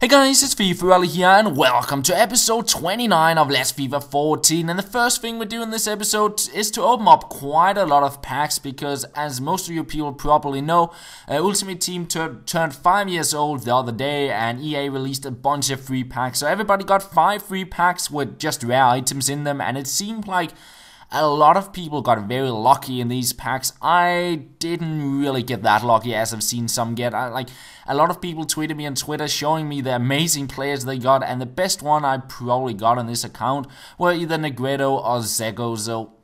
Hey guys, it's FifaRalle here and welcome to episode 29 of Let's FIFA 14. And the first thing we do in this episode is to open up quite a lot of packs because, as most of you people probably know, Ultimate Team turned 5 years old the other day and EA released a bunch of free packs. So everybody got 5 free packs with just rare items in them, and it seemed like a lot of people got very lucky in these packs. I didn't really get that lucky, as I've seen some get. A lot of people tweeted me on Twitter showing me the amazing players they got, and the best one I probably got on this account were either Negredo or Zego. So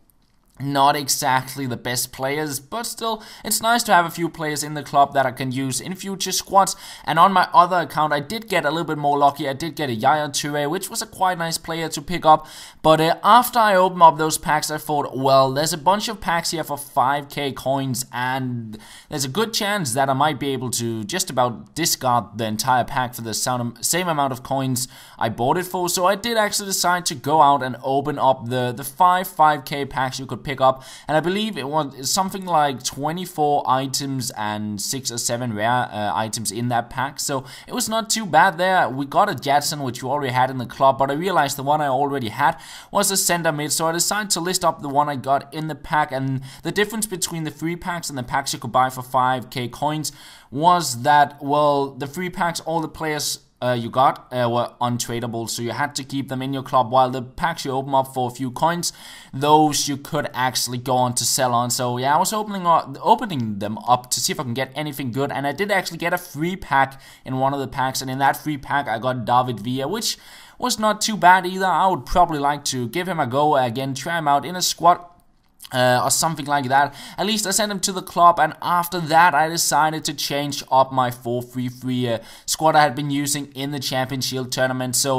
not exactly the best players, but still, it's nice to have a few players in the club that I can use in future squads. And on my other account, I did get a little bit more lucky. I did get a Yaya Toure, which was a quite nice player to pick up. But after I opened up those packs, I thought, well, there's a bunch of packs here for 5k coins, and there's a good chance that I might be able to just about discard the entire pack for the same amount of coins I bought it for. So I did actually decide to go out and open up the 5k packs you could pick up, and I believe it was something like 24 items and 6 or 7 rare items in that pack, so it was not too bad there. We got a Jetson, which we already had in the club, but I realized the one I already had was a center mid, so I decided to list up the one I got in the pack. And the difference between the free packs and the packs you could buy for 5k coins was that, well, the free packs, all the players you got were untradeable, so you had to keep them in your club, while the packs you open up for a few coins, those you could actually go on to sell on. So yeah, I was opening them up to see if I can get anything good, and I did actually get a free pack in one of the packs, and in that free pack I got David Villa, which was not too bad either. I would probably like to give him a go again, try him out in a squad or something like that. At least I sent him to the club, and after that I decided to change up my 4-3-3 squad I had been using in the Champions Shield tournament. So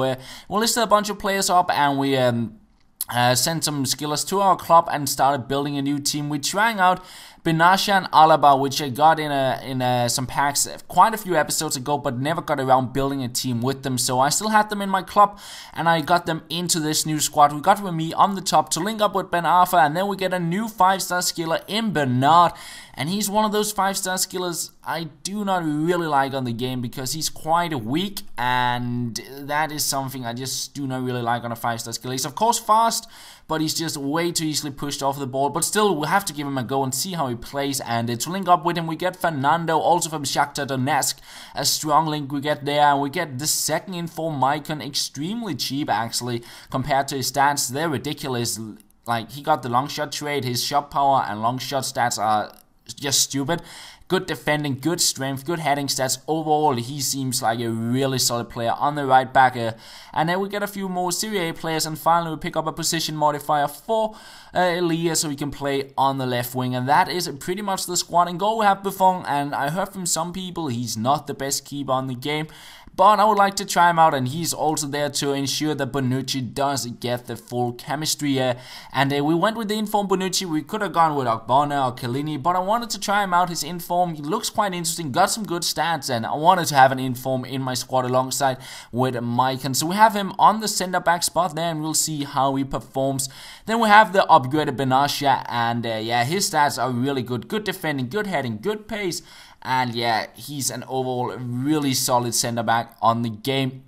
we listed a bunch of players up, and we sent some skillers to our club and started building a new team. We're trying out Benasha and Alaba, which I got in some packs quite a few episodes ago, but never got around building a team with them. So I still had them in my club, and I got them into this new squad. We got Remy on the top to link up with Ben Arfa, and then we get a new 5-star skiller in Bernard. And he's one of those 5-star skillers I do not really like on the game because he's quite weak, and that is something I just do not really like on a 5-star skiller. He's of course fast, but he's just way too easily pushed off the ball. But still, we'll have to give him a go and see how he plays. And to link up with him, we get Fernando, also from Shakhtar Donetsk. A strong link we get there. And we get the second inform Maicon, extremely cheap actually, compared to his stats. They're ridiculous. Like, he got the long shot trade, his shot power and long shot stats are just stupid. Good defending, good strength, good heading stats. Overall, he seems like a really solid player on the right back. And then we get a few more Serie A players, and finally we pick up a position modifier for Elia, so he can play on the left wing. And that is pretty much the squad. In goal we have Buffon, and I heard from some people he's not the best keeper on the game, but I would like to try him out, and he's also there to ensure that Bonucci does get the full chemistry. And we went with the inform Bonucci. We could have gone with Ogbonna or Kellini, but I wanted to try him out. His inform, he looks quite interesting, got some good stats, and I wanted to have an inform in my squad alongside with Maicon. So we have him on the center back spot there, and we'll see how he performs. Then we have the upgraded Benasha, and yeah, his stats are really good. Good defending, good heading, good pace. And yeah, he's an overall really solid center back on the game.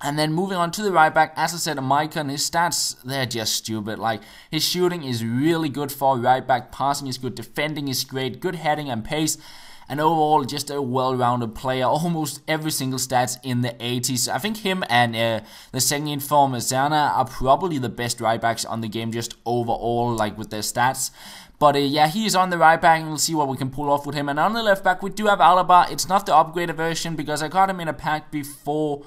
And then moving on to the right back, as I said, Maicon, his stats, they're just stupid. Like, his shooting is really good for a right back, passing is good, defending is great, good heading and pace. And overall, just a well-rounded player. Almost every single stats in the 80s. I think him and the second inform Zana are probably the best right backs on the game, just overall, like with their stats. But yeah, he is on the right back, and we'll see what we can pull off with him. And on the left back, we do have Alaba. It's not the upgraded version because I got him in a pack before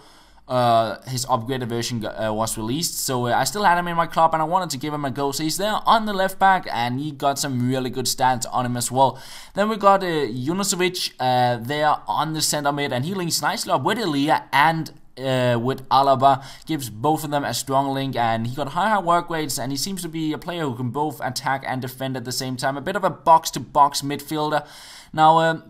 his upgraded version was released. So I still had him in my club, and I wanted to give him a go. So he's there on the left back, and he got some really good stats on him as well. Then we got Junusovic there on the center mid, and he links nicely up with Elia and with Alaba, gives both of them a strong link, and he got high work rates, and he seems to be a player who can both attack and defend at the same time. A bit of a box-to-box midfielder. Now,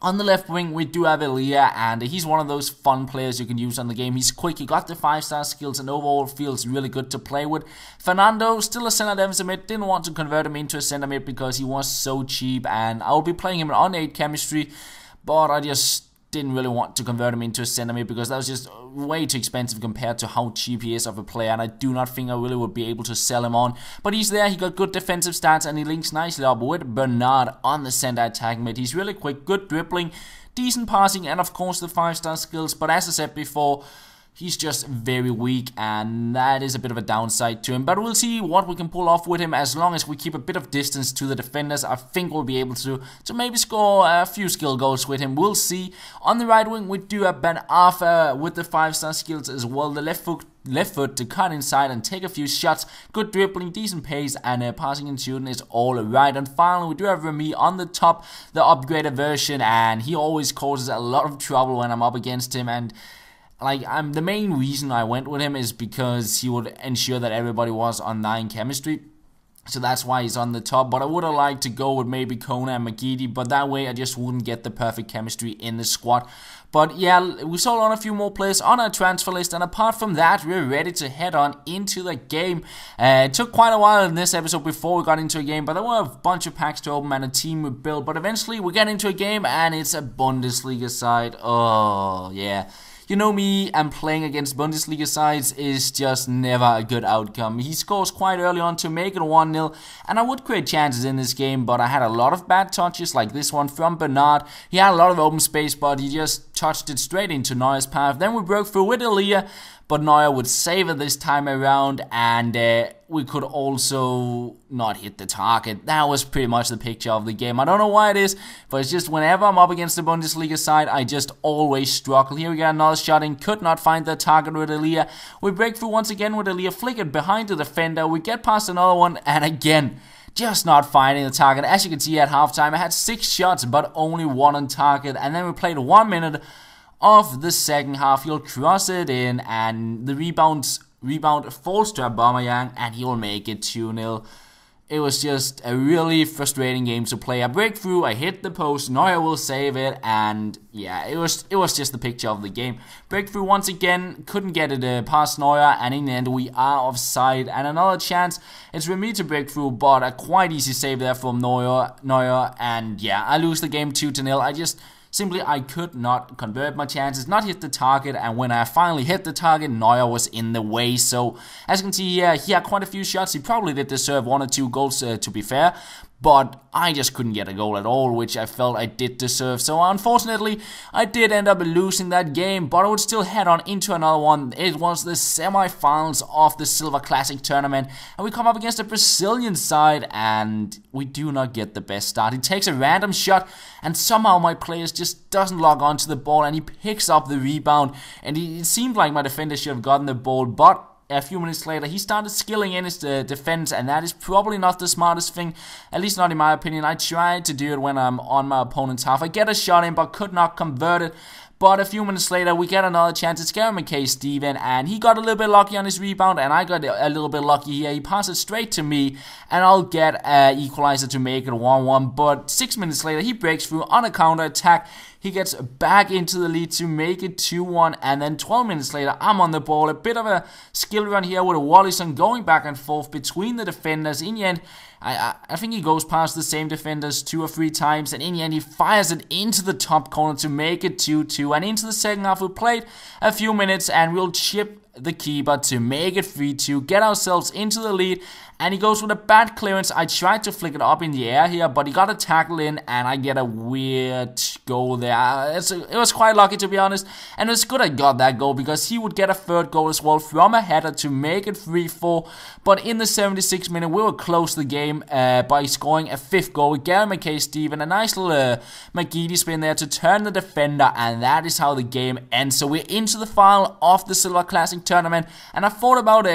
on the left wing, we do have Elia, and he's one of those fun players you can use on the game. He's quick, he got the 5-star skills, and overall feels really good to play with. Fernando, still a center defensive mid, didn't want to convert him into a center mid because he was so cheap, and I will be playing him on 8 chemistry, but I just didn't really want to convert him into a center mid because that was just way too expensive compared to how cheap he is of a player, and I do not think I really would be able to sell him on. But he's there, he got good defensive stats, and he links nicely up with Bernard on the center attack mid. He's really quick, good dribbling, decent passing, and of course the 5-star skills. But as I said before, he's just very weak, and that is a bit of a downside to him. But we'll see what we can pull off with him. As long as we keep a bit of distance to the defenders, I think we'll be able to maybe score a few skill goals with him. We'll see. On the right wing, we do have Ben Arthur with the 5-star skills as well. The left foot to cut inside and take a few shots. Good dribbling, decent pace, and passing and shooting is all right. And finally, we do have Remy on the top, the upgraded version, and he always causes a lot of trouble when I'm up against him. And the main reason I went with him is because he would ensure that everybody was on 9 chemistry. So that's why he's on the top. But I would have liked to go with maybe Kona and McGeady, but that way I just wouldn't get the perfect chemistry in the squad. But yeah, we sold on a few more players on our transfer list, and apart from that, we're ready to head on into the game. It took quite a while in this episode before we got into a game, but there were a bunch of packs to open and a team we built. But eventually we get into a game, and it's a Bundesliga side. Oh yeah. You know me, and playing against Bundesliga sides is just never a good outcome. He scores quite early on to make it 1-0, and I would create chances in this game, but I had a lot of bad touches, like this one from Bernard. He had a lot of open space, but he just touched it straight into Neuer's path. Then we broke through with Elia, but Neuer would save it this time around, and we could also not hit the target. That was pretty much the picture of the game. I don't know why it is, but it's just whenever I'm up against the Bundesliga side, I just always struggle. Here we got another shot in, could not find the target with Elia. We break through once again with Elia, flick it behind the defender. We get past another one, and again, just not finding the target. As you can see at halftime, I had 6 shots, but only 1 on target, and then we played 1 minute of the second half. He'll cross it in, and the rebound falls to Aubameyang, and he will make it 2-0. It was just a really frustrating game to play. I break through, I hit the post, Neuer will save it, and yeah, it was just the picture of the game. Breakthrough once again, couldn't get it past Neuer, and in the end we are offside. And another chance, it's Remy to break through, but a quite easy save there from Neuer, and yeah, I lose the game 2-0. I could not convert my chances, not hit the target, and when I finally hit the target, Neuer was in the way. So, as you can see here, he had quite a few shots. He probably did deserve 1 or 2 goals, to be fair, but I just couldn't get a goal at all, which I felt I did deserve. So, unfortunately, I did end up losing that game, but I would still head on into another one. It was the semi-finals of the Silver Classic tournament, and we come up against a Brazilian side, and we do not get the best start. He takes a random shot, and somehow my player just doesn't log onto the ball, and he picks up the rebound, and it seemed like my defender should have gotten the ball, but a few minutes later, he started skilling in his defense, and that is probably not the smartest thing, at least not in my opinion. I tried to do it when I'm on my opponent's half. I get a shot in, but could not convert it. But a few minutes later, we get another chance. It's Gary McKay-Steven, and he got a little bit lucky on his rebound, and I got a little bit lucky here. He passes straight to me, and I'll get an equalizer to make it 1-1. But 6 minutes later, he breaks through on a counter-attack. He gets back into the lead to make it 2-1, and then 12 minutes later, I'm on the ball. A bit of a skill run here with a Wallison going back and forth between the defenders. In the end, I think he goes past the same defenders 2 or 3 times, and in the end, he fires it into the top corner to make it 2-2. And into the second half, we played a few minutes, and we'll chip the keeper to make it 3-2, get ourselves into the lead, and he goes with a bad clearance. I tried to flick it up in the air here, but he got a tackle in, and I get a weird goal there. It was quite lucky, to be honest, and it's good I got that goal, because he would get a 3rd goal as well from a header to make it 3-4, but in the 76th minute, we will close the game by scoring a 5th goal with Gary McKay-Steven, a nice little McGeady spin there to turn the defender, and that is how the game ends. So we're into the final of the Silver Classic tournament, and I thought about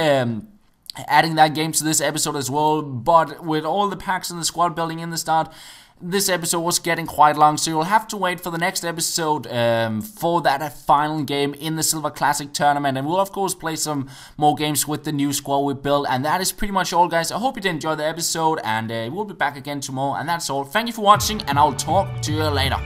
adding that game to this episode as well, but with all the packs in the squad building in the start, this episode was getting quite long, so you'll have to wait for the next episode for that final game in the Silver Classic tournament, and we'll of course play some more games with the new squad we built. And that is pretty much all, guys. I hope you did enjoy the episode, and we'll be back again tomorrow, and that's all. Thank you for watching, and I'll talk to you later.